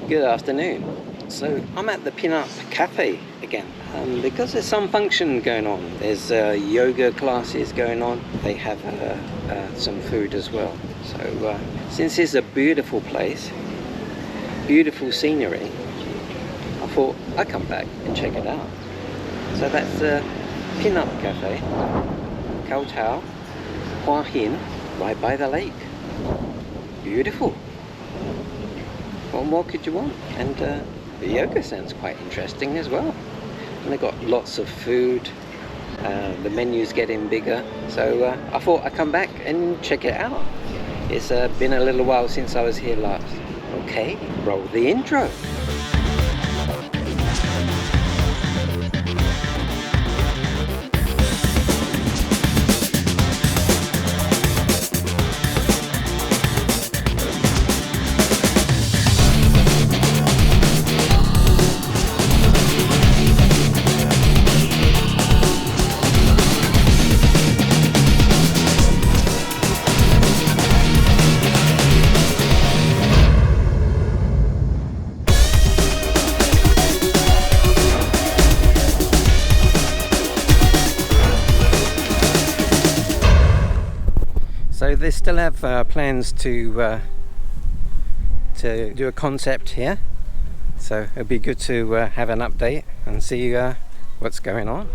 Good afternoon. So I'm at the Pinup Cafe again because there's some function going on. There's yoga classes going on. They have some food as well. So since it's a beautiful place, beautiful scenery, I thought I'd come back and check it out. So that's the Pinup Cafe, Cafe Hua Hin, right by the lake. Beautiful. What more could you want? And the yoga sounds quite interesting as well. And they've got lots of food. The menu's getting bigger. So I thought I'd come back and check it out. It's been a little while since I was here last. Okay, roll the intro. So they still have plans to do a concept here, so it'll be good to have an update and see what's going on.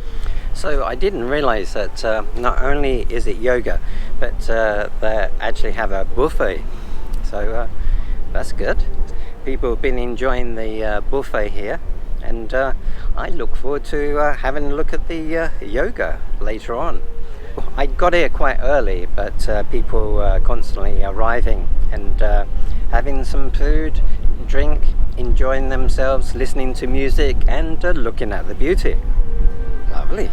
So I didn't realize that not only is it yoga, but they actually have a buffet, so that's good. People have been enjoying the buffet here, and I look forward to having a look at the yoga later on. I got here quite early, but people were constantly arriving and having some food, drink, enjoying themselves, listening to music and looking at the beauty. Lovely.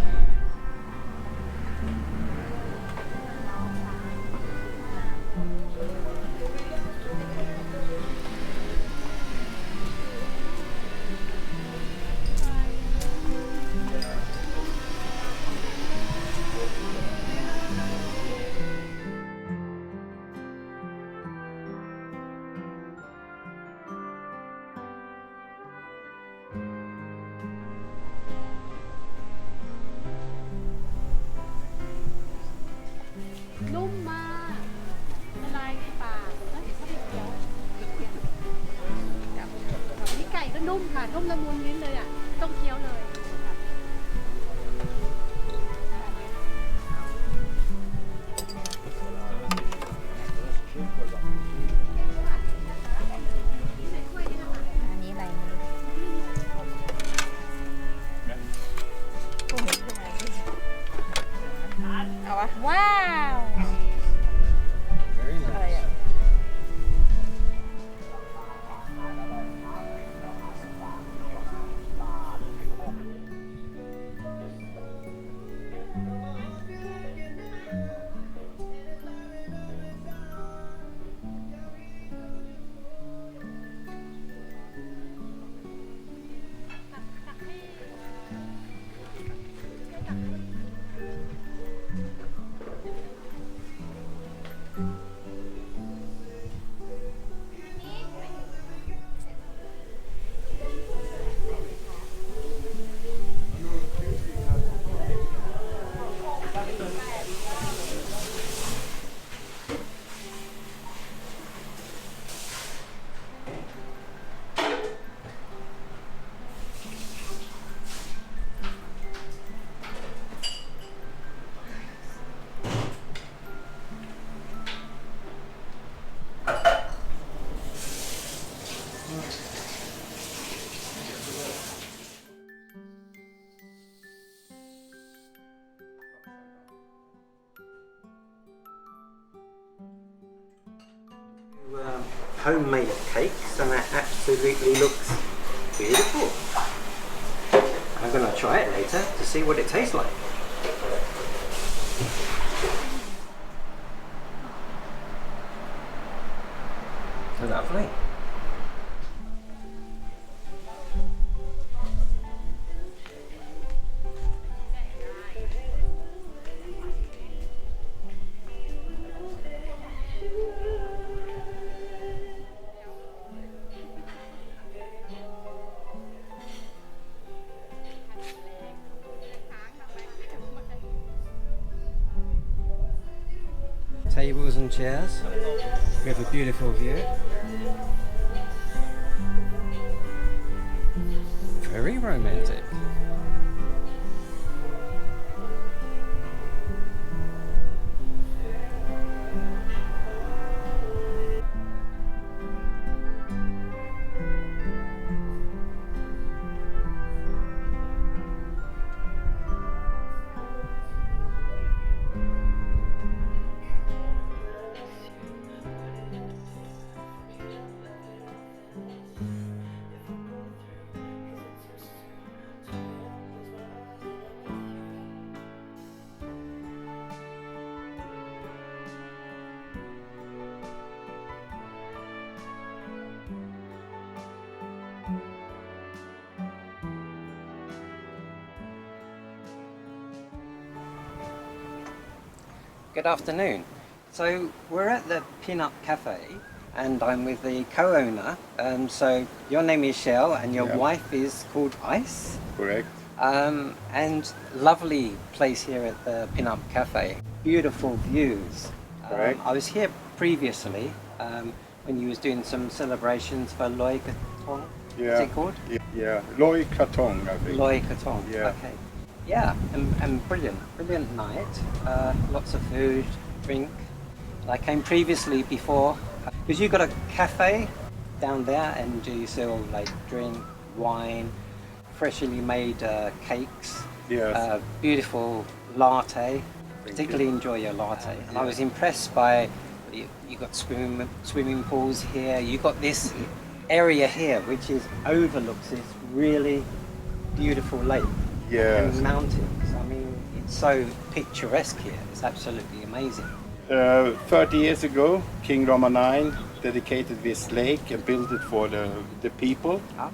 Wow! Very nice. Homemade cakes, and that absolutely looks beautiful. I'm going to try it later to see what it tastes like. Lovely. tables and chairs. We have a beautiful view. Very romantic. Good afternoon. So we're at the Pinup Cafe and I'm with the co-owner. So your name is Shell and your wife is called Ice. Correct. And lovely place here at the Pinup Cafe. Beautiful views. Correct. I was here previously when you was doing some celebrations for Loi Katong. Yeah. Is it called? Yeah, Loi Katong, I think. Loi Katong. Yeah. Okay. Yeah, and brilliant night. Lots of food, drink. I came previously before because you got a cafe down there, and you sell like drink, wine, freshly made cakes. Yes. Beautiful latte. Particularly enjoy your latte. And I was impressed by you got swimming pools here. You got this area here, which overlooks this really beautiful lake. Yes. And mountains. I mean, it's so picturesque here. It's absolutely amazing. 30 years ago, King Rama IX dedicated this lake and built it for the people. Ah.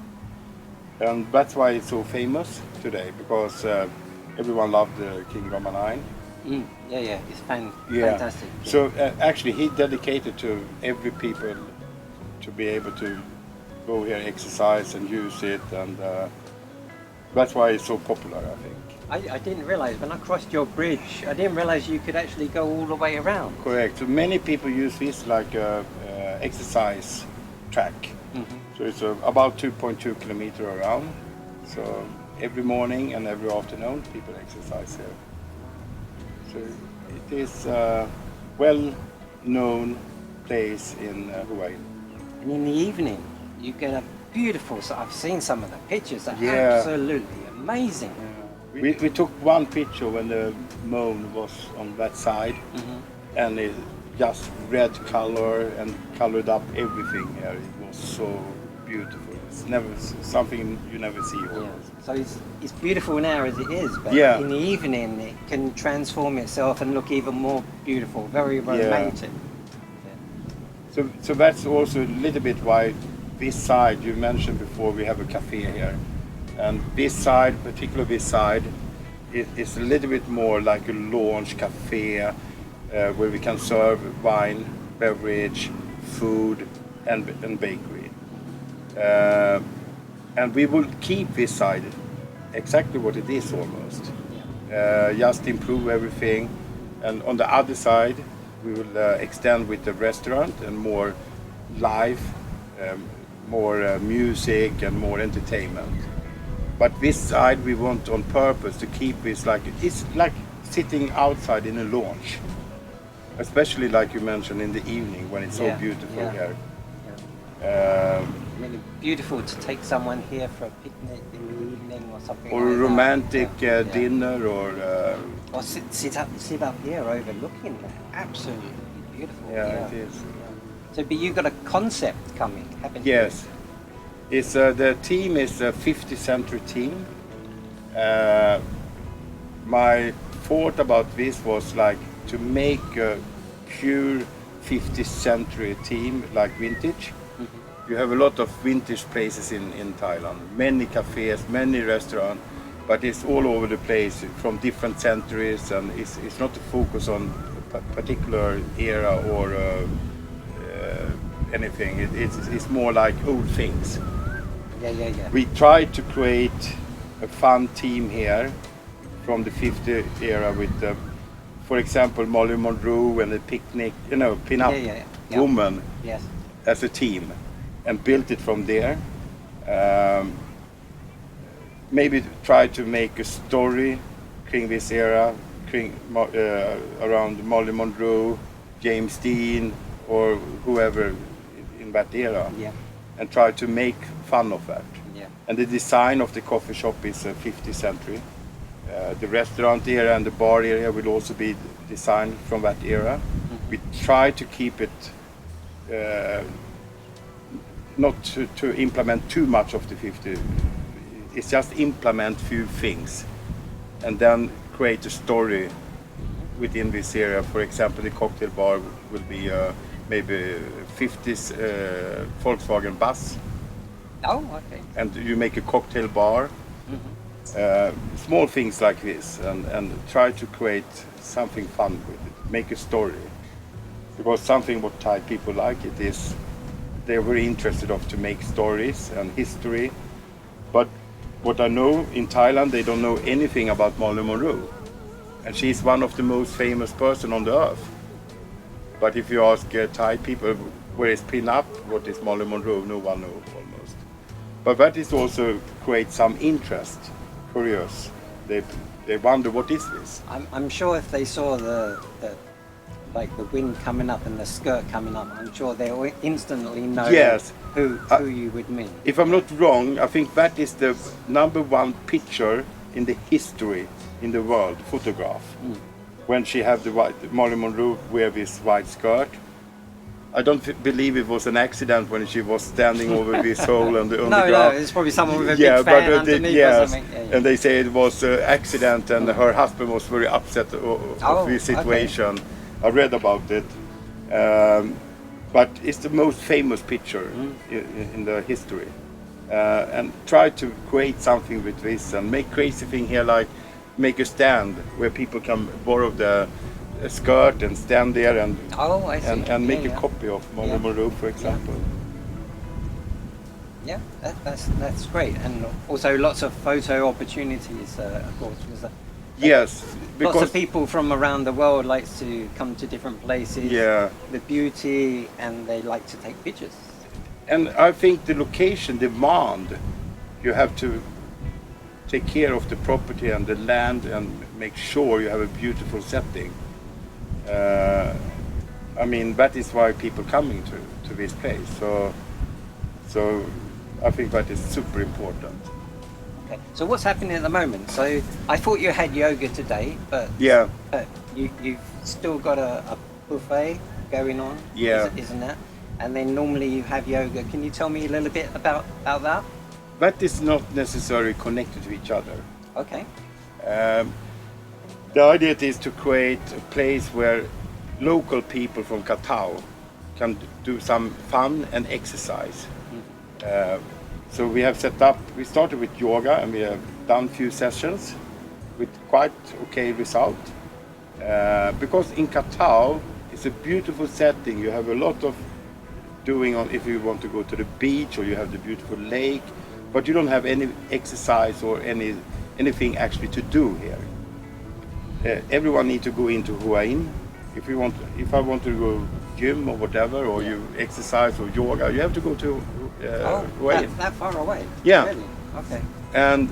And that's why it's so famous today, because everyone loved King Rama IX. Yeah, it's fantastic. Yeah. So actually he dedicated to every people to be able to go here, exercise and use it, and that's why it's so popular, I think. I didn't realize when I crossed your bridge, I didn't realize you could actually go all the way around. Correct. So many people use this like a exercise track. So it's about 2.2 kilometers around. So every morning and every afternoon people exercise here. So it is a well-known place in Hua Hin. And in the evening, you get a beautiful. So I've seen some of the pictures. They're absolutely amazing. We took one picture when the moon was on that side, and it just red color and colored up everything here. It was so beautiful. It's never something you never see. So it's beautiful now as it is, but in the evening it can transform itself and look even more beautiful, very romantic. So that's also a little bit why this side, you mentioned before, we have a cafe here. And this side, particularly this side, is a little bit more like a lounge cafe where we can serve wine, beverage, food and bakery. And we will keep this side exactly what it is almost. Just improve everything. And on the other side, we will extend with the restaurant and more live, more music and more entertainment. But this side we want on purpose to keep this like, it's like sitting outside in a lounge. Especially like you mentioned in the evening when it's so beautiful here. Really beautiful to take someone here for a picnic in the evening or something. Or like a romantic that. dinner or sit up here overlooking that. Absolutely beautiful. it is. So, but you got a concept coming, haven't you? Yes. It's the team is a 50th century team. My thought about this was like to make a pure 50th century team like vintage. You have a lot of vintage places in Thailand, many cafes, many restaurants, but it's all over the place from different centuries, and it's not to focus on a particular era or anything. It's more like old things. We tried to create a fun team here from the 50th era with the for example, Molly Monroe and the picnic, Pinup Yeah. woman Yes. as a team, and built it from there. Maybe try to make a story kring this era, around Molly Monroe, James Dean, or whoever in that era, Yeah. and try to make fun of that. Yeah. And the design of the coffee shop is 50th century. The restaurant area and the bar area will also be designed from that era. Mm-hmm. We try to keep it, not to implement too much of the 50. It's just implement few things, and then create a story within this area. For example, the cocktail bar will be maybe 50s Volkswagen bus, Oh, okay. and you make a cocktail bar. Small things like this, and try to create something fun with it, make a story. Because something what Thai people like it is, they're very interested of to make stories and history. But what I know in Thailand, they don't know anything about Molly Monroe. And she's one of the most famous person on the earth. But if you ask Thai people, where is Pinup, what is Molly Monroe, no one knows almost. But that is also create some interest, curious. They wonder, what is this? I'm sure if they saw the wind coming up and the skirt coming up, I'm sure they'll instantly know Yes. who you would mean. If I'm not wrong, I think that is the #1 picture in the history in the world, photograph. When she had the Molly Monroe wear this white skirt. I don't believe it was an accident when she was standing over this hole on the ground. No, it's probably someone with a big fan underneath or something. Yeah. And they say it was an accident, and her husband was very upset of this situation. I read about it. But it's the most famous picture in the history. And try to create something with this and make crazy thing here, like make a stand where people can borrow the skirt and stand there and I see. and make Yeah, a copy of Molly Monroe, for example. Yeah, that's great, and also lots of photo opportunities, of course. Because, Yes, lots because of people from around the world likes to come to different places. Yeah. The beauty, and they like to take pictures. and I think the location demand, you have to take care of the property and the land and make sure you have a beautiful setting. I mean, that is why people coming to this place. So I think that is super important. Okay. So what's happening at the moment? So I thought you had yoga today, but Yeah, you've still got a buffet going on. Yeah. Isn't it? And then normally you have yoga. Can you tell me a little bit about that? that is not necessarily connected to each other. Okay. The idea is to create a place where local people from Katao can do some fun and exercise. So we have set up, we started with yoga and we have done few sessions with quite okay result. Because in Katao, it's a beautiful setting. You have a lot of doing on if you want to go to the beach, or you have the beautiful lake, but you don't have any exercise or anything actually to do here. Everyone needs to go into Hua Hin. If I want to go gym or whatever, or you exercise or yoga, you have to go to Hua Hin. That far away? Yeah. Really? Okay. And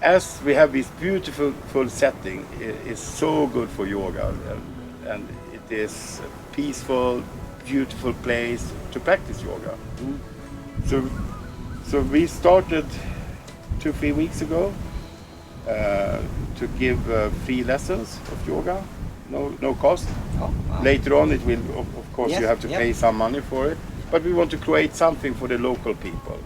as we have this beautiful full setting, it's so good for yoga, and it is a peaceful, beautiful place to practice yoga. So we started 2-3 weeks ago to give free lessons of yoga, no cost. Oh, wow. Later on, it will, of course, Yes, you have to yeah. pay some money for it, but we want to create something for the local people.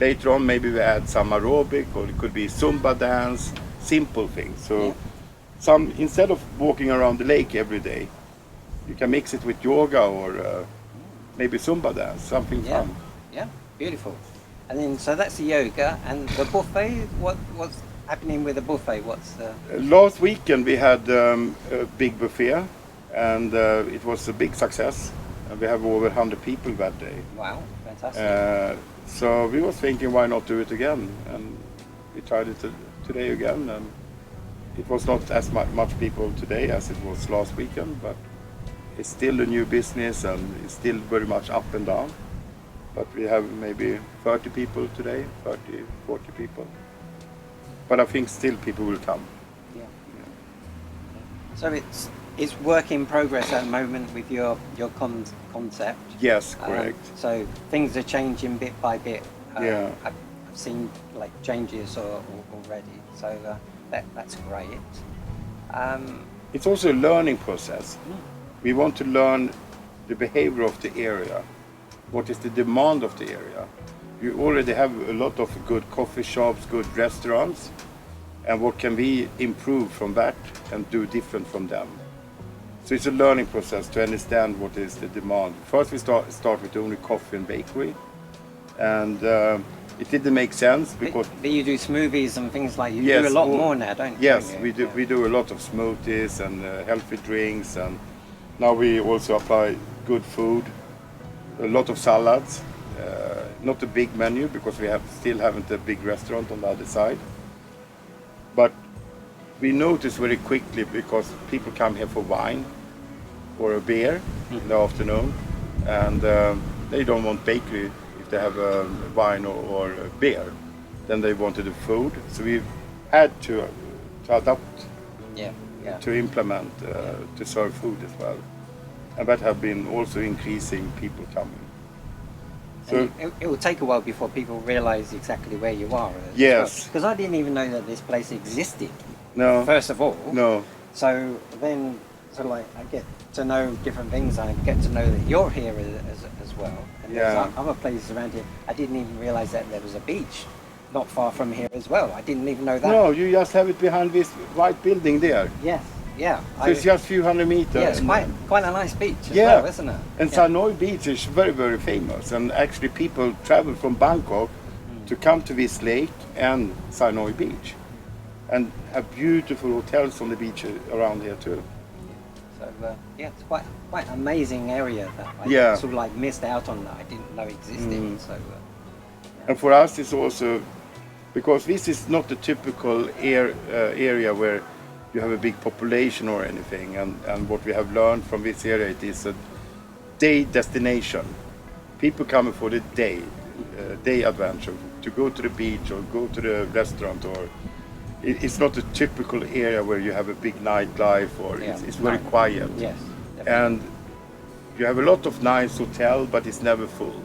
Later on, maybe we add some aerobic, or it could be Zumba dance, simple things. So instead of walking around the lake every day, you can mix it with yoga or maybe Zumba dance, something Yeah. fun. Yeah. Beautiful. And then so that's the yoga, and the buffet. What's happening with the buffet? What's Last weekend we had a big buffet, and it was a big success. We have over 100 people that day. wow, fantastic. So we was thinking, why not do it again? And we tried it today again, and It was not as much people today as it was last weekend, but it's still a new business and it's still very much up and down. But we have maybe 30 people today, 30, 40 people. But I think still people will come. Yeah. So it's work in progress at the moment with your concept. Yes, correct. So things are changing bit by bit. Yeah. I've seen like changes already. So that's great. It's also a learning process. We want to learn the behavior of the area. What is the demand of the area? You already have a lot of good coffee shops, good restaurants, and what can we improve from that and do different from them? So it's a learning process to understand what is the demand. First we start with only coffee and bakery, and it didn't make sense because... But you do smoothies and things like, you do a lot more now, don't you? Yes, we do a lot of smoothies and healthy drinks, and now we also apply good food, a lot of salads, not a big menu because we still haven't a big restaurant on the other side. But we notice very quickly because people come here for wine or a beer in the afternoon, and they don't want bakery if they have a wine or a beer. Then they wanted the food, so we had to adapt, to implement, to serve food as well. And that have been also increasing people coming. So it will take a while before people realise exactly where you are. Yes. Because I didn't even know that this place existed. No. First of all. No. So then, I get to know different things. I get to know that you're here as well. And there's other places around here. I didn't even realise that there was a beach not far from here as well. I didn't even know that. No, you just have it behind this white building there. Yes. Yeah. So it's just a few hundred meters. Yeah, it's quite a nice beach as well, isn't it? And Sanoi Beach is very, very famous. And actually people travel from Bangkok to come to this lake and Sanoi Beach. And have beautiful hotels on the beach around here too. So it's quite an amazing area that I sort of missed out on that I didn't know existed. So, And for us it's also, because this is not the typical area where you have a big population or anything, and what we have learned from this area, it is a day destination. People coming for the day adventure, to go to the beach or go to the restaurant, or it's not a typical area where you have a big nightlife or it's very quiet. Yes, and you have a lot of nice hotel, but it's never full.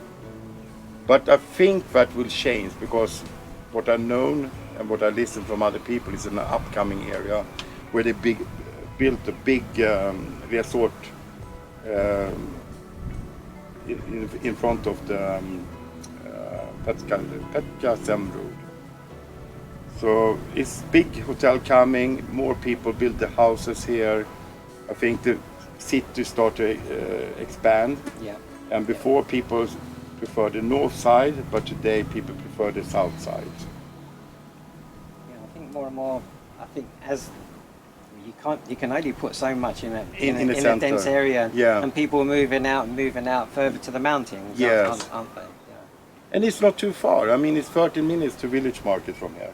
But I think that will change, because what I know and what I listen from other people is an upcoming area where they built a big resort in front of the Prarachdamrhi. So it's big hotel coming, more people build the houses here. I think the city start to expand. Yeah. And before people prefer the north side, but today people prefer the south side. Yeah, I think more and more, I think as you can only put so much in a dense area, and people are moving out further to the mountains, aren't they? Yeah. And it's not too far. I mean, it's 13 minutes to village market from here.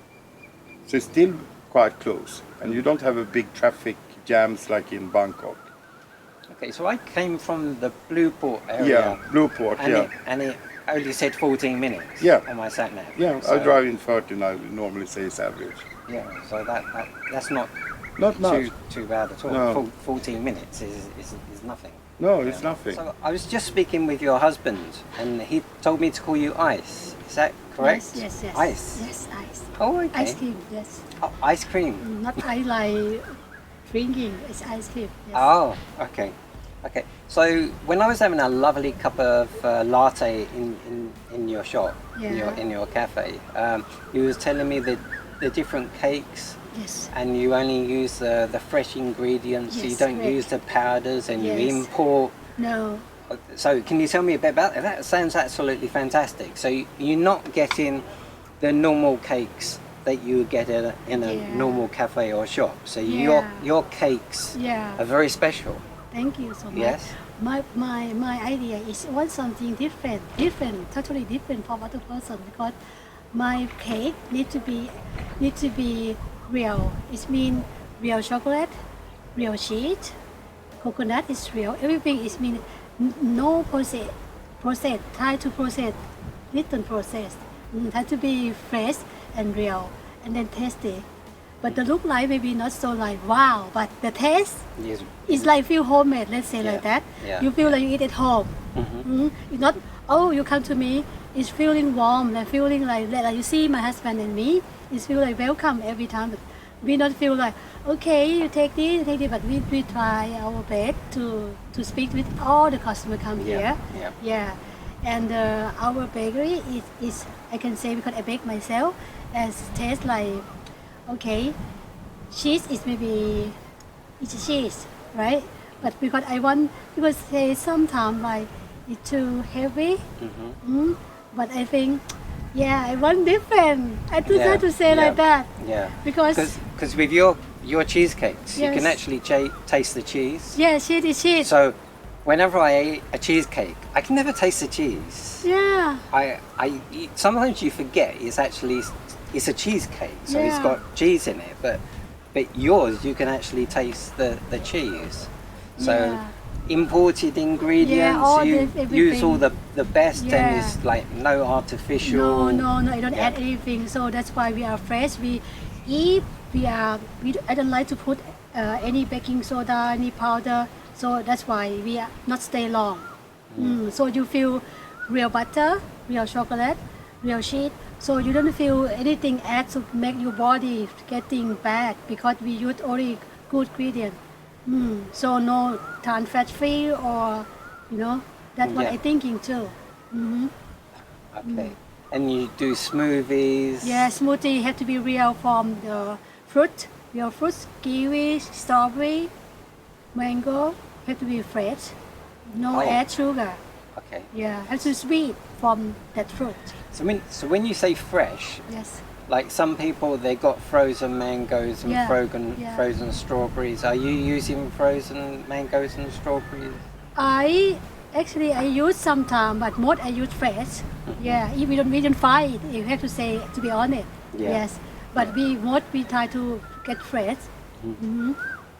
So it's still quite close, and you don't have a big traffic jams like in Bangkok. Okay, so I came from the Blueport area. Yeah, Blueport, and it only said 14 minutes on my sat nav. Yeah, so I drive in 13, I normally say it's average. Yeah, so that's not much. Too bad at all. No. 14 minutes is nothing. No, it's nothing. So I was just speaking with your husband, and he told me to call you Ice. Is that correct? Yes. Ice? Yes, ice. Oh, okay. Ice cream, yes. Oh, ice cream? Not I like drinking, it's ice cream. Yes. Oh, okay. Okay. So when I was having a lovely cup of latte in your shop, in your cafe, you was telling me that the different cakes. Yes. And you only use the fresh ingredients. Yes, you don't correct. use the powders, and you Yes. import. No. So can you tell me a bit about that? That sounds absolutely fantastic. So you're not getting the normal cakes that you would get in a normal cafe or shop. So your cakes are very special. Thank you so much. Yes. My idea is want something different, totally different from other person, because my cake need to be real. It means real chocolate, real cheese, coconut is real. Everything is mean no process. Try to process, little process. Try to be fresh and real, and then tasty. But the look like maybe not so like wow, but the taste Yes. is like feel homemade. Let's say like that. Yeah. You feel like you eat at home. It's not oh you come to me. It's feeling warm, like feeling like you see my husband and me. It's feel like welcome every time. But we not feel like okay you take this, but we try our best to speak with all the customers come here. Yeah. And our bakery is I can say because I bake myself as taste like okay cheese is maybe it's a cheese right, but because I want because say sometimes like it's too heavy. But I think yeah I want different. I do try to say like that. Yeah. Because with your cheesecakes, you can Yes. actually taste the cheese. yeah cheese is cheese. So whenever I eat a cheesecake, I can never taste the cheese. Yeah. Sometimes you forget it's a cheesecake, so it's Yeah. got cheese in it. But yours, you can actually taste the cheese. So Yeah. imported ingredients, all you the- use all everything. the best, and Yeah. it's like no artificial. No, I don't Yeah. add anything. So that's why we are fresh. I don't like to put any baking soda, any powder. So that's why we are not stay long. So you feel real butter, real chocolate, real cheese. So you don't feel anything add to make your body getting bad because we use only good ingredient. So no trans fat free or that's what Yeah. I thinking too. Okay. And you do smoothies. Yeah, smoothie have to be real from the real fruits, kiwi, strawberry, mango, have to be fresh. No Oh. add sugar. Okay. Yeah, have to sweet from that fruit. So when you say fresh, Yes. like some people they got frozen mangoes and Yeah, yeah. frozen strawberries. Are you using frozen mangoes and strawberries? I use sometime, but most I use fresh. Yeah, if we don't find it, you have to say to be honest. Yeah. Yes, but we try to get fresh.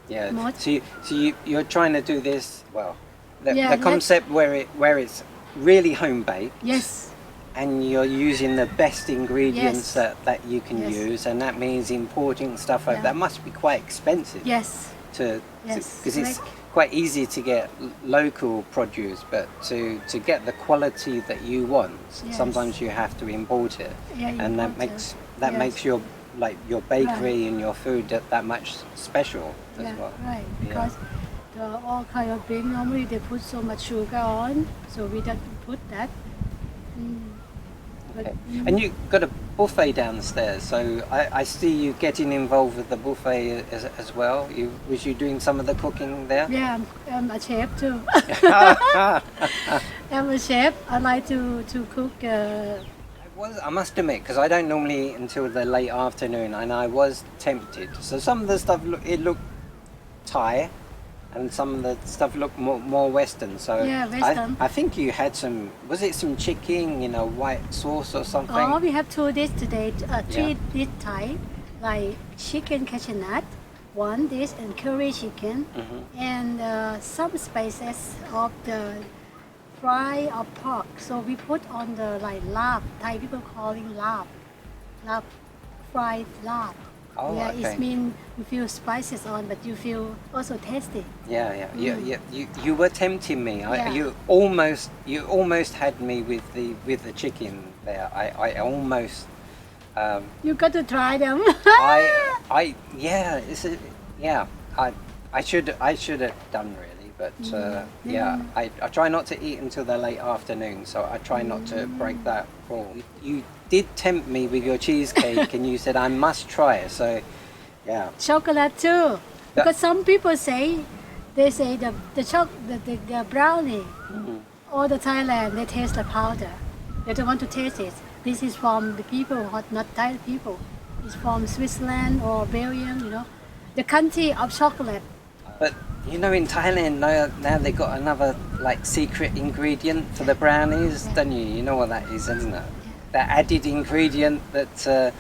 Yeah. Most. So you're trying to do this well. The Yeah, concept where it's really home baked. Yes. And you're using the best ingredients Yes. that you can Yes. use, and that means importing stuff like Yeah. that must be quite expensive. Yes. Yes. Because it's Like- quite easy to get local produce, but to get the quality that you want, Yes. sometimes you have to import it, Yeah, and that import it. that Yes. makes your your bakery Right. and your food that much special as Yeah, well. right. Yeah. Because the all kind of drink normally they put so much sugar on, so we don't put that. But, Okay. And you've got a buffet downstairs, so I see you getting involved with the buffet as well. Was you doing some of the cooking there? Yeah, I'm a chef too. I'm a chef. I like to cook. I must admit, because I don't normally eat until the late afternoon, and I was tempted. So some of the stuff looked Thai, and some of the stuff looked more Western. So Yeah, Western. I think you had was it some chicken in a white sauce or something? Oh, we have 2 dishes today. Three Yeah. dish Thai, like chicken cashew nut, 1 dish and curry chicken, and some spices of the fry of pork. So we put on the like lap. Thai people calling lap, fried lap. Oh, yeah, okay. it means you feel spices on, but you feel also tasty. Yeah. You were tempting me. Yeah. You almost had me with the chicken there. I almost. You got to try them. I should have done really, but I try not to eat until the late afternoon, so I try not to break that rule. You did tempt me with your cheesecake, and you said I must try it. So, yeah. Chocolate too, because some people say the brownie or the Thailand they taste like powder. They don't want to taste it. This is from the people who are not Thai people. It's from Switzerland or Belgium, the country of chocolate. But in Thailand now they got another like secret ingredient for the brownies, don't you? You know what that is, isn't it? That added ingredient that so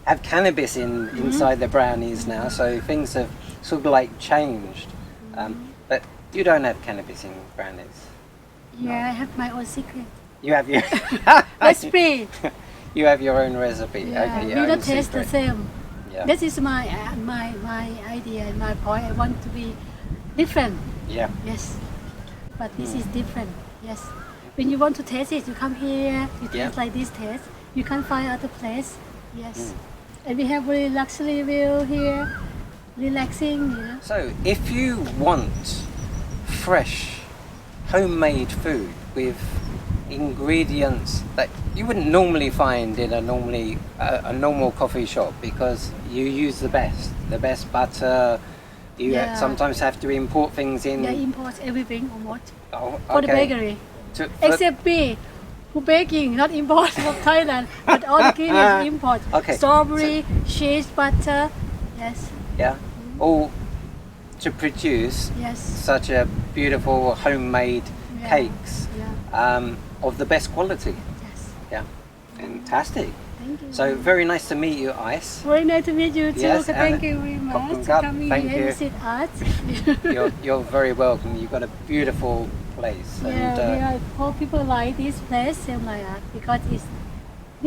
have cannabis inside the brownies now, so things have sort of like changed. But you don't have cannabis in brownies. Yeah, I have my own secret. You have your Recipe. you have your own recipe. Yeah, Okay, we your don't own taste the secret. same. Yeah. This is my idea and my point. I want to be different. Yeah. Yes, but this is different. Yes, when you want to taste it, you come here. You taste Yeah. like this taste. You can't find other place. Yes, and we have really luxury view here, relaxing. You know. So, if you want fresh, homemade food with ingredients that you wouldn't normally find in a normal coffee shop, because you use the best butter. You Yeah. sometimes have to import things in. They import everything almost Oh, for the okay. bakery, For- except me. Who baking, not import from Thailand, but all the ingredients import. Okay, Strawberry, cheese, butter. Yes, yeah, all to produce yes. such a beautiful homemade Yeah. cakes Yeah. of the best quality. Yes. Yeah, fantastic. Thank you. So very nice to meet you, Ice. Very nice to meet you too. Yes, Thank and you very much Kopung for Kap, coming thank here you. and visit us. You're very welcome. You've got a beautiful place. Yeah, we are, hope people like this place same like us because it's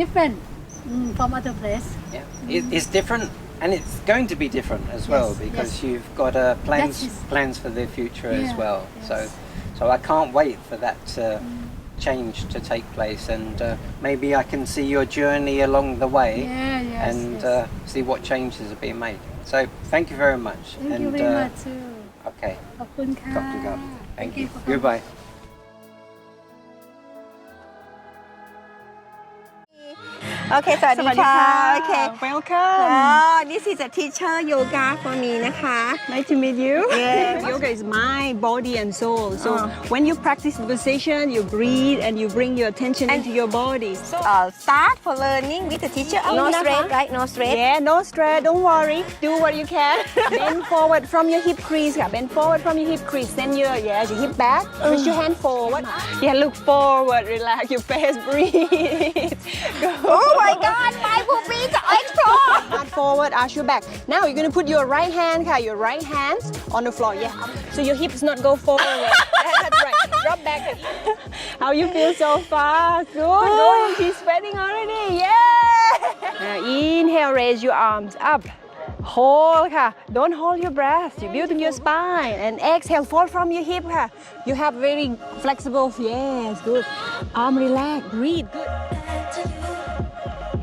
different from other place. yeah. It's different, and it's going to be different as well, Yes, because yes. you've got That is- plans for the future as Yeah, well. yes. So I can't wait for that change to take place, and maybe I can see your journey along the way. Yeah, yes. And yes. see what changes are being made. So thank you very much. Thank and, you very much too. Okay. ขอบคุณค่ะ Kopung Kap. Thank you. for coming. Goodbye. Okay สวัสดีค่ะ Okay Welcome. This is a teacher yoga for me นะคะ Nice to meet you. Yes. Yoga is mind, body, and soul. So when you practice the position, you breathe and you bring your attention into your body. So Start for learning with the teacher No stress right No stress yeah, no stress. Don't worry. Do what you can. Bend forward from your hip crease. Yeah, bend forward from your hip crease. Send your hip back. Push your hand forward. Yeah, look forward. Relax your face. Breathe. Go. Oh my god my puppies are explode Arch forward, arch your back. Now you're gonna put your right hand, your right hand on the floor. Yeah. So your hips not go forward. That's right. Drop back. How you feel so far? Good. Going. She's sweating already. Yeah. Now inhale, raise your arms up. Hold. Don't hold your breath. You're building your spine. And exhale, fall from your hip. You have very flexible. Yes. Good. Arm relax. Breathe. Good.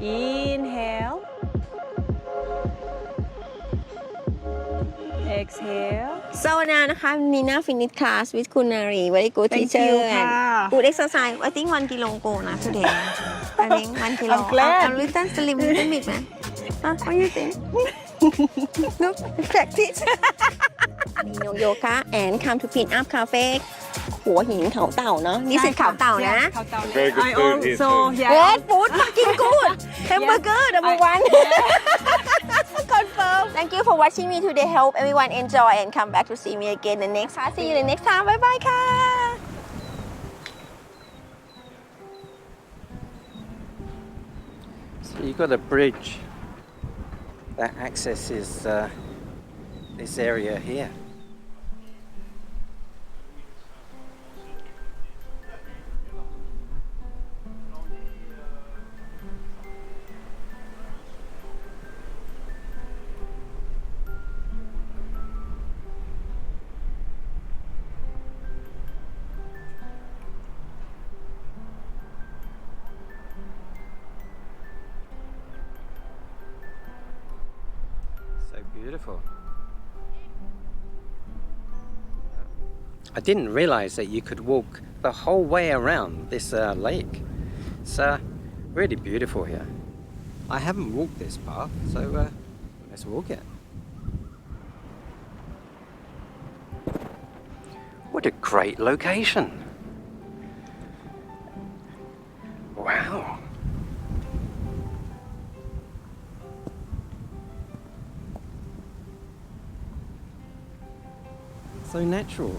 Inhale. Exhale. So now นะคะ Nina finish class with คุณนารี very good Thank teacher you, and ค่ะ good exercise I think 1 kilo go นะ today I think 1 kilo I'm glad. I'm little slim little bit นะ What you think no practice มีโนโยคะ and come to Pinup Cafe หัวหินเขาเต่าเนาะนี่คือเขาเต่านะ Very good I food here also, too. yeah. Great food fucking good hamburger number one confirm thank you for watching me today hope everyone enjoy and come back to see me again the next time see you the next time bye bye ค่ะ So you've got a bridge that accesses this area here. So beautiful. I didn't realize that you could walk the whole way around this lake. It's really beautiful here. I haven't walked this path, so let's walk it. What a great location. Wow. So natural.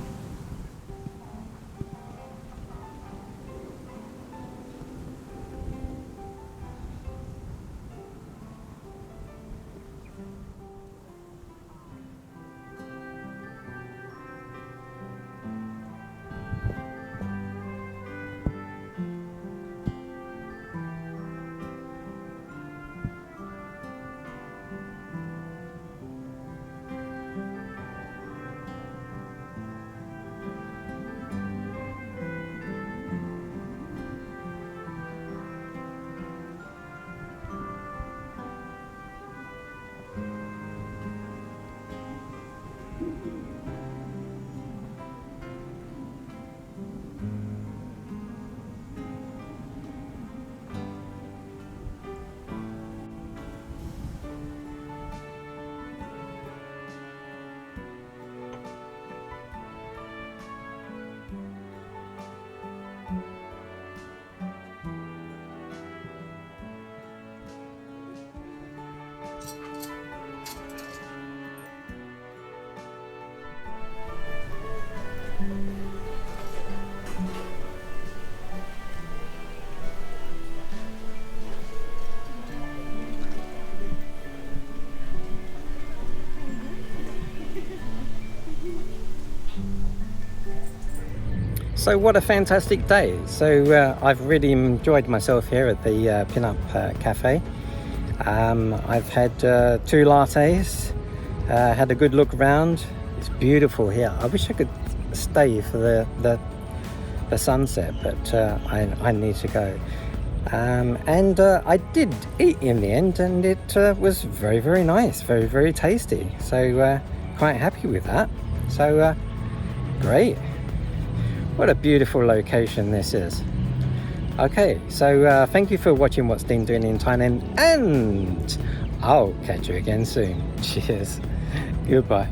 So what a fantastic day. So I've really enjoyed myself here at the Pinup Cafe. I've had 2 lattes, had a good look around. It's beautiful here. I wish I could stay for the sunset, but I need to go. And I did eat in the end, and it was very, very nice, very, very tasty. So quite happy with that. So great. What a beautiful location this is. Okay, so thank you for watching What's Dean Doing in Thailand, and I'll catch you again soon. Cheers. Goodbye.